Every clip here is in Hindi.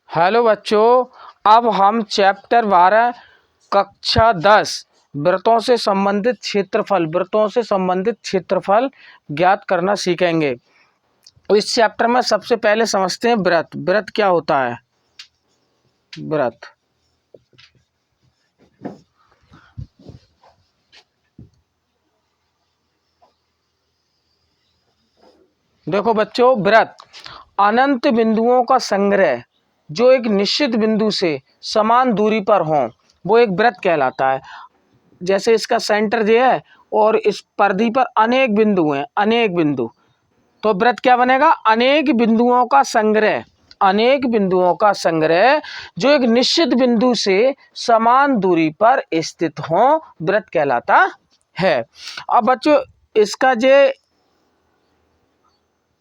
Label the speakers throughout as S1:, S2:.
S1: हेलो बच्चों, अब हम चैप्टर 12 कक्षा 10 वृत्तों से संबंधित क्षेत्रफल ज्ञात करना सीखेंगे। इस चैप्टर में सबसे पहले समझते हैं वृत्त। वृत्त क्या होता है? वृत्त देखो बच्चों, वृत्त अनंत बिंदुओं का संग्रह जो एक निश्चित बिंदु से समान दूरी पर हों, वो एक वृत्त कहलाता है। जैसे इसका सेंटर ये है और इस परिधि पर अनेक बिंदु हैं, अनेक बिंदु, तो वृत्त क्या बनेगा? अनेक बिंदुओं का संग्रह। अनेक बिंदुओं का संग्रह जो एक निश्चित बिंदु से समान दूरी पर स्थित हो, वृत्त कहलाता है। अब बच्चों, इसका जो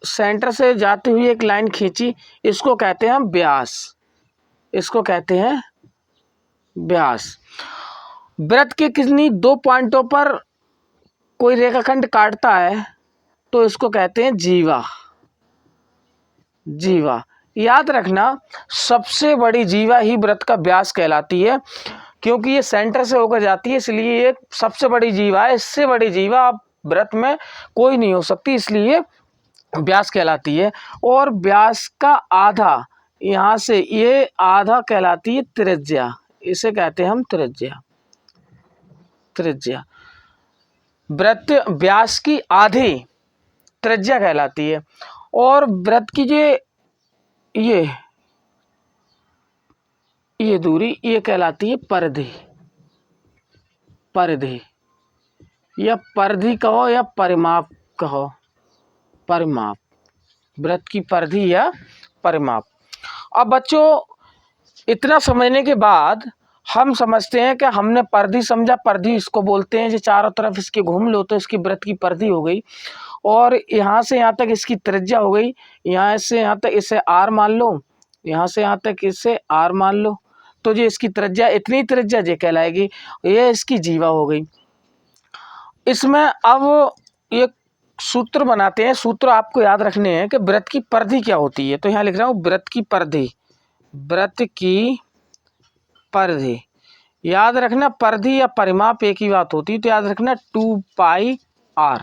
S1: सेंटर से जाती हुई एक लाइन खींची, इसको कहते हैं व्यास। इसको कहते हैं व्यास। वृत्त के कितनी दो पॉइंटों पर कोई रेखाखंड काटता है तो इसको कहते हैं जीवा। जीवा याद रखना, सबसे बड़ी जीवा ही वृत्त का व्यास कहलाती है, क्योंकि ये सेंटर से होकर जाती है, इसलिए ये सबसे बड़ी जीवा है। इससे बड़ी जीवा आप वृत्त में कोई नहीं हो सकती, इसलिए व्यास कहलाती है। और व्यास का आधा, यहाँ से ये आधा कहलाती है त्रिज्या। इसे कहते हैं हम त्रिज्या। त्रिज्या वृत्त व्यास की आधी त्रिज्या कहलाती है। और वृत्त की ये दूरी ये कहलाती है परिधि। परिधि या परिधि कहो या परिमाप कहो। परिमाप, वृत्त की परिधि या परिमाप। अब बच्चों, इतना समझने के बाद हम समझते हैं कि हमने परिधि समझा। परिधि इसको बोलते हैं जो चारों तरफ इसके घूम लो तो इसकी वृत्त की परिधि हो गई। और यहाँ से यहाँ तक इसकी त्रिज्या हो गई। यहाँ से यहाँ तक इसे आर मान लो, यहाँ से यहाँ तक इसे आर मान लो, तो जो इसकी त्रिज्या, इतनी त्रिज्या जो कहलाएगी, ये इसकी जीवा हो गई। इसमें अब एक सूत्र बनाते हैं। सूत्र आपको याद रखने हैं कि वृत्त की परिधि क्या होती है। तो यहाँ लिख रहा हूँ वृत्त की परिधि। वृत्त की परिधि याद रखना, परिधि या परिमाप एक ही बात होती है, तो याद रखना 2 पाई आर।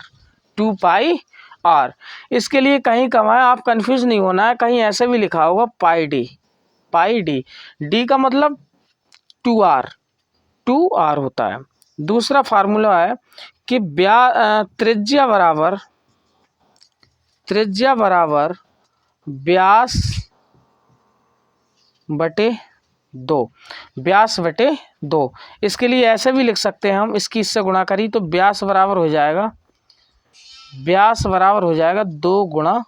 S1: 2 pi are. इसके लिए कहीं कमाएं, आप कंफ्यूज नहीं होना है, कहीं ऐसे भी लिखा होगा पाई डी। पाई डी, डी का मतलब 2 आर। 2 आर होता है। दूसरा फार्मूला है कि त्रिज्या बराबर व्यास बटे 2। व्यास बटे 2। इसके लिए ऐसे भी लिख सकते हैं हम, इसकी इससे गुणा करी तो व्यास बराबर हो जाएगा 2 गुणा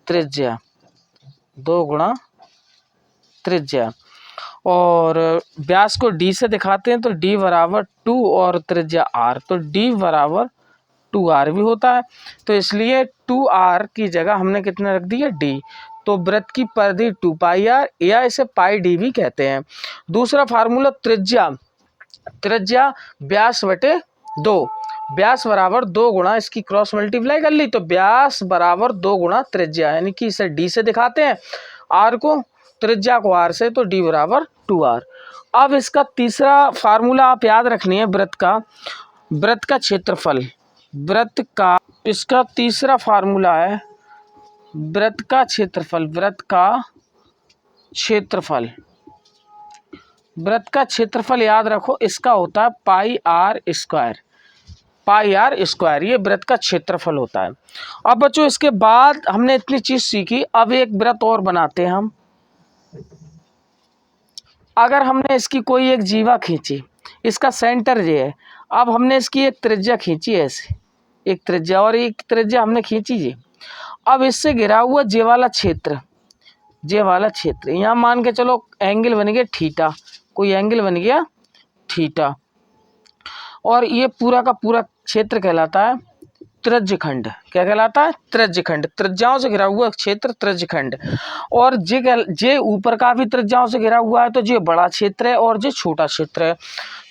S1: त्रिज्या। 2 गुणा त्रिज्या। और व्यास को डी से दिखाते हैं तो डी बराबर 2 और त्रिज्या आर, तो डी बराबर 2 आर भी होता है। तो इसलिए 2 आर की जगह हमने कितना रख दिया? डी। तो वृत्त की परिधि 2 पाई आर या इसे पाई डी भी कहते हैं। दूसरा फार्मूला त्रिज्या व्यास बटे 2। व्यास बराबर 2 गुणा, इसकी क्रॉस मल्टीप्लाई कर ली तो व्यास बराबर 2 गुणा त्रिज्या, यानी कि इसे डी से दिखाते हैं आर को, त्रिज्या को आर से, तो डी बराबर 2 आर। अब इसका तीसरा फार्मूला आप याद रखनी है, वृत्त का क्षेत्रफल। वृत्त का इसका तीसरा फार्मूला है वृत्त का क्षेत्रफल। वृत्त का क्षेत्रफल, वृत्त का क्षेत्रफल याद रखो, इसका होता है pi R square. Pi R square, ये वृत्त का क्षेत्रफल होता है। अब बच्चों, इसके बाद हमने इतनी चीज सीखी, अब एक वृत्त और बनाते हैं हम। अगर हमने इसकी कोई एक जीवा खींची, इसका सेंटर ये है, अब हमने इसकी एक त्रिज्या खींची ऐसे, एक त्रिज्या और एक त्रिज्या हमने खींची जी। अब इससे घिरा हुआ जे वाला क्षेत्र, यहाँ मान के चलो एंगल बन गया थीटा, कोई एंगल बन गया थीटा, और ये पूरा का पूरा क्षेत्र कहलाता है त्रिज्यखंड। क्या कहलाता है? त्रिज्यखंड। त्रिज्याओं से घिरा हुआ क्षेत्र त्रिज्यखंड। और जे ऊपर का भी त्रिज्याओं से घिरा हुआ है, तो ये बड़ा क्षेत्र है और ये छोटा क्षेत्र है,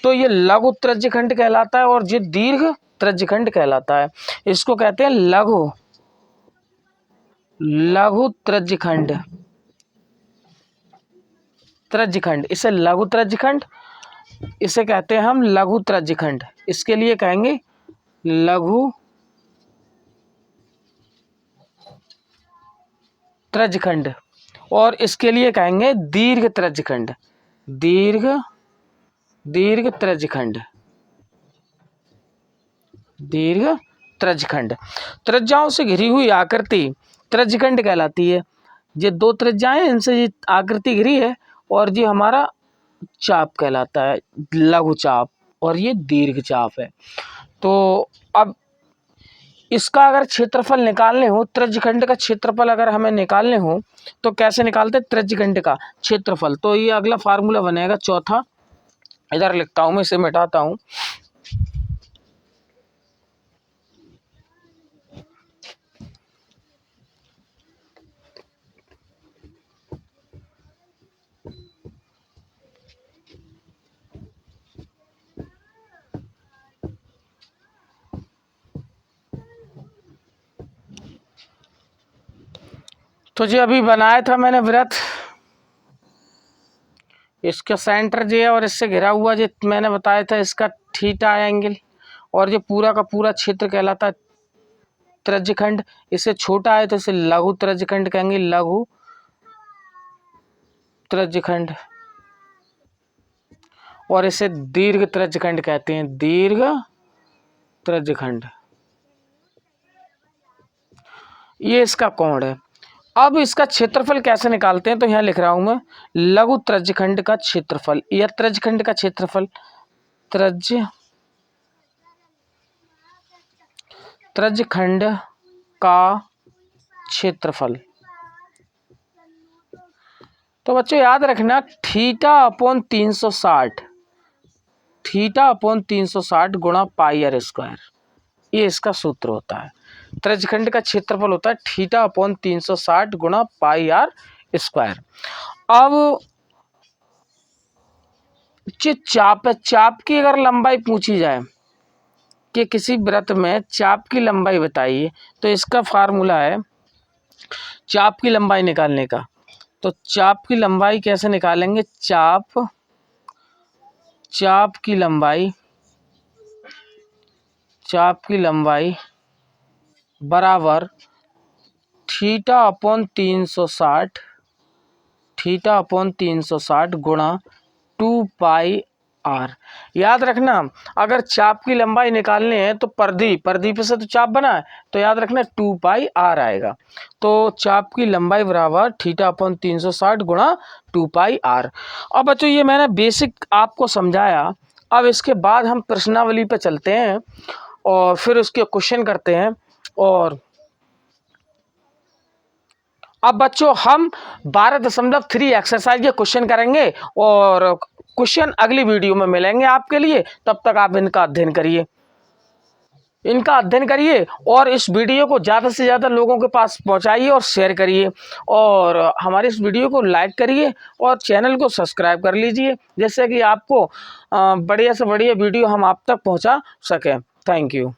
S1: तो ये लघु त्रिज्यखंड कहलाता है, और ये दीर्घ त्रिज्यखंड कहलाता है। इसको कहते हैं लघु त्रिज्यखंड। त्रज्यखंड, इसे लघु त्रज्यखंड, इसे कहते हैं हम लघु त्रज्यखंड। इसके लिए कहेंगे लघु त्रज्यखंड, और इसके लिए कहेंगे दीर्घ त्रज्यखंड, दीर्घ त्रज्यखंड, दीर्घ त्रज्यखंड। त्रिज्याओं से घिरी हुई आकृति त्रज्यखंड कहलाती है। ये दो त्रिज्याएं, इनसे ये आकृति घिरी है, और ये हमारा चाप कहलाता है, लघु चाप, और ये दीर्घ चाप है। तो अब इसका अगर क्षेत्रफल निकालने हो, त्रज्यखंड का क्षेत्रफल अगर हमें निकालने हो तो कैसे निकालते हैं त्रज्यखंड का क्षेत्रफल? तो ये अगला फार्मूला बनेगा चौथा, इधर लिखता हूं मैं, इसे मिटाता हूं। तो जी अभी बनाया था मैंने वृत्त, इसका सेंटर जो है और इससे घिरा हुआ जो मैंने बताया था इसका थीटा एंगल, और ये पूरा का पूरा क्षेत्र कहलाता है त्रज्यखंड। इससे छोटा है तो इसे लघु त्रज्यखंड कहेंगे, लघु त्रज्यखंड, और इसे दीर्घ त्रज्यखंड कहते हैं, दीर्घ त्रज्यखंड। ये इसका कोण है। अब इसका क्षेत्रफल कैसे निकालते हैं? तो यहाँ लिख रहा हूं मैं लघु त्रज्यखंड का क्षेत्रफल या त्रज्यखंड का क्षेत्रफल, त्रज्यखंड का क्षेत्रफल। तो बच्चों याद रखना थीटा अपॉन 360, थीटा अपॉन 360 गुणा पाई आर स्क्वायर, ये इसका सूत्र होता है। त्रज्यखंड का क्षेत्रफल होता है थीटा अपॉन 360 गुणा पाई आर स्क्वायर। अब चाप है, चाप की अगर लंबाई पूछी जाए कि किसी वृत्त में चाप की लंबाई बताइए, तो इसका फार्मूला है चाप की लंबाई निकालने का। तो चाप की लंबाई कैसे निकालेंगे? चाप की लंबाई बराबर थीटा अपॉन 360 गुणा 2 पाई आर। याद रखना अगर चाप की लंबाई निकालने है तो परिधि पे से तो चाप बना है, तो याद रखना 2 पाई आर आएगा। तो चाप की लंबाई बराबर थीटा अपॉन 360 गुणा 2 पाई आर। अब बच्चों ये मैंने बेसिक आपको समझाया। अब इसके बाद हम प्रश्नावली पे चलते हैं और फिर उसके क्वेश्चन करते हैं। और अब बच्चों हम 12.3 एक्सरसाइज के क्वेश्चन करेंगे और क्वेश्चन अगली वीडियो में मिलेंगे आपके लिए। तब तक आप इनका अध्ययन करिए और इस वीडियो को ज़्यादा से ज़्यादा लोगों के पास पहुंचाइए और शेयर करिए, और हमारे इस वीडियो को लाइक करिए और चैनल को सब्सक्राइब कर लीजिए, जिससे कि आपको बढ़िया से बढ़िया वीडियो हम आप तक पहुंचा सकें। Thank you.